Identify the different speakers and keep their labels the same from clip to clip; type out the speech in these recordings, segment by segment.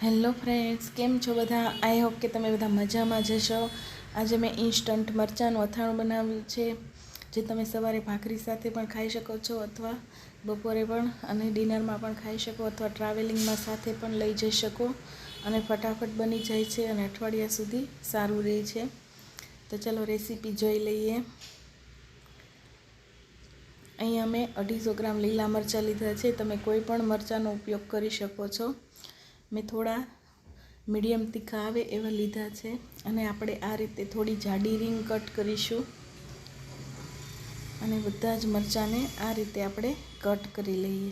Speaker 1: Hello friends, કેમ છો બધા? આઈ હોપ કે તમે બધા મજામાં જશો. આજે મેં ઇન્સ્ટન્ટ મરચાંનું અથાણું બનાવ્યું છે, જે તમે સવારે ભાખરી સાથે પણ ખાઈ શકો છો, અથવા બપોરે પણ અને ડિનરમાં પણ ખાઈ શકો, અથવા ટ્રાવેલિંગમાં સાથે પણ લઈ જઈ શકો. અને ફટાફટ બની જાય છે અને અઠવાડિયા સુધી સારું રહે છે. તો ચલો રેસીપી જોઈ લઈએ. અહીંયા મેં 250 ગ્રામ લીલા મરચાં લીધા છે. તમે કોઈ પણ મરચાંનો ઉપયોગ કરી શકો છો. મેં થોડા મીડિયમ તીખા આવે એવા લીધા છે. અને આપણે આ રીતે થોડી જાડી રીંગ કટ કરીશું. અને બધા જ મરચાંને આ રીતે આપણે કટ કરી લઈએ.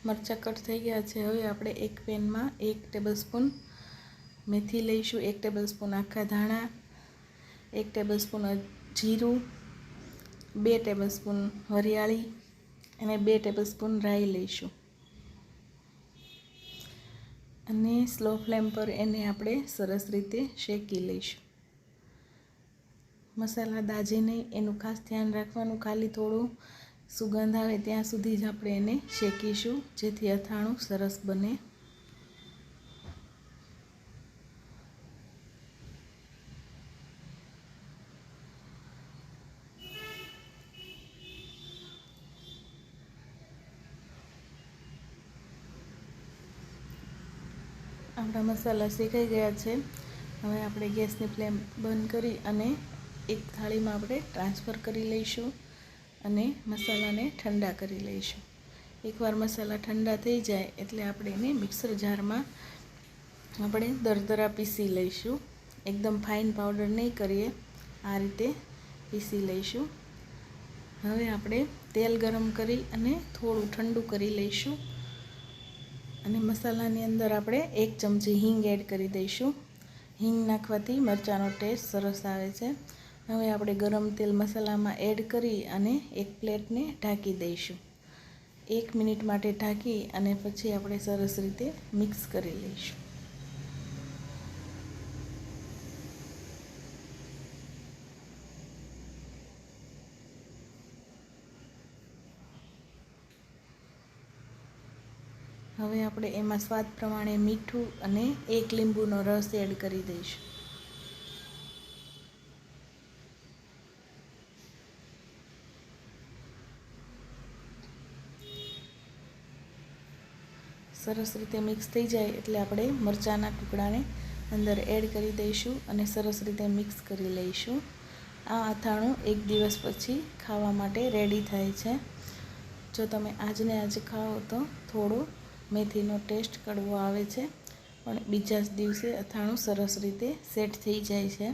Speaker 1: મરચાં કટ થઈ ગયા છે. હવે આપણે એક પેનમાં 1 ટેબલસ્પૂન મેથી લઈશું, 1 ટેબલસ્પૂન આખા ધાણા, 1 ટેબલસ્પૂન જીરું, 2 ટેબલસ્પૂન વરિયાળી અને 2 ટેબલસ્પૂન રાઈ લઈશું. અને સ્લો ફ્લેમ પર એને આપણે સરસ રીતે શેકી લઈશું. મસાલા દાજે નહીં, એનું ખાસ ધ્યાન રાખવાનું. ખાલી થોડું સુગંધ આવે ત્યાં સુધી જ આપણે એને શેકીશું, જેથી અથાણું સરસ બને. આપણા મસાલા શેકાઈ ગયા છે. હવે આપણે ગેસની ફ્લેમ બંધ કરી અને એક થાળીમાં આપણે ટ્રાન્સફર કરી લઈશું અને મસાલાને ઠંડા કરી લઈશું. એકવાર મસાલા ઠંડા થઈ જાય એટલે આપણે એને મિક્સર જારમાં આપણે દરદરા પીસી લઈશું. એકદમ ફાઇન પાવડર નહીં કરીએ, આ રીતે પીસી લઈશું. હવે આપણે તેલ ગરમ કરી અને થોડું ઠંડુ કરી લઈશું. અને મસાલાની અંદર આપણે 1 ચમચી હિંગ એડ કરી દઈશું. હિંગ નાખવાથી મરચાંનો ટેસ્ટ સરસ આવે છે. હવે આપણે ગરમ તેલ મસાલામાં એડ કરી અને એક પ્લેટને ઢાંકી દઈશું. 1 મિનિટ માટે ઢાંકી અને પછી આપણે સરસ રીતે મિક્સ કરી લઈશું. હવે આપણે એમાં સ્વાદ પ્રમાણે મીઠું અને 1 લીંબુનો રસ એડ કરી દઈશું. સરસ રીતે મિક્સ થઈ જાય એટલે આપણે મરચાંના ટુકડાને અંદર એડ કરી દઈશું અને સરસ રીતે મિક્સ કરી લઈશું. આ અથાણું 1 દિવસ પછી ખાવા માટે રેડી થાય છે. જો તમે આજને આજે ખાઓ તો થોડો મેથીનો ટેસ્ટ કડવો આવે છે, પણ બીજા જ દિવસે અથાણું સરસ રીતે સેટ થઈ જાય છે.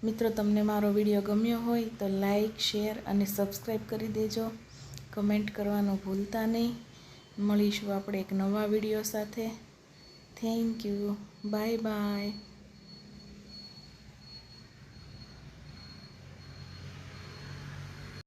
Speaker 1: મિત્રો, તમને મારો વિડીયો ગમ્યો હોય તો લાઈક, શેર અને સબસ્ક્રાઈબ કરી દેજો. કમેન્ટ કરવાનું ભૂલતા નહીં. મળીશું આપણે એક નવા વિડીયો સાથે. Thank you. Bye bye.